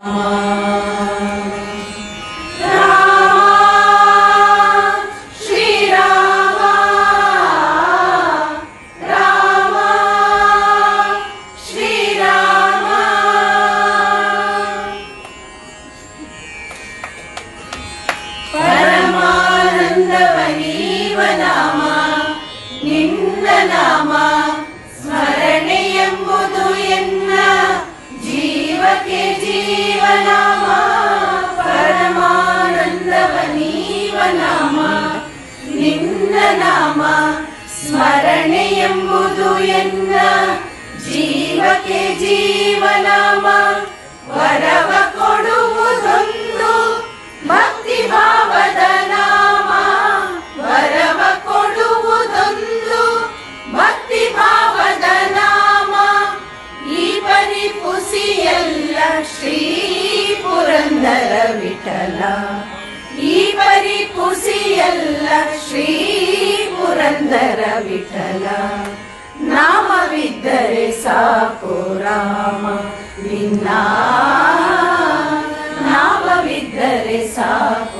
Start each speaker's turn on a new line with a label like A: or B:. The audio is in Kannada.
A: ಪರಮಾನಂದವನೀವನಾಮ ನಿನ್ನ ನಾಮ ಸ್ಮರಣೆಯೆಂಬುದು ಎನ್ನ ಜೀವಕ್ಕೆ ಜೀವನಾಮ. ಪರಮಾನಂದವನೀವನಾಮ ನಿನ್ನ ನಾಮ ಸ್ಮರಣೆಯೆಂಬುದು ಎನ್ನ ಜೀವಕ್ಕೆ ಜೀವನಾಮ. ವರವ ಕೊಡುವುದೊಂದು ಭಕ್ತಿ ಭಾವದ ನಾಮ. ವರವ ಕೊಡುವುದೊಂದು ಭಕ್ತಿ ಭಾವದ ನಾಮ. ಈ ಪರಿಪುಸಿಯಲ್ಲ ಶ್ರೀ ಪುರಂದರ ವಿಠಲ. ಈ ಪರಿಪುಸಿಯಲ್ಲ ಶ್ರೀ ಪುರಂದರ ವಿಠಲ. ನಾಮವಿದ್ದರೆ ಸಾಕು ರಾಮ ನಿನ್ನ ನಾಮವಿದ್ದರೆ ಸಾಕು.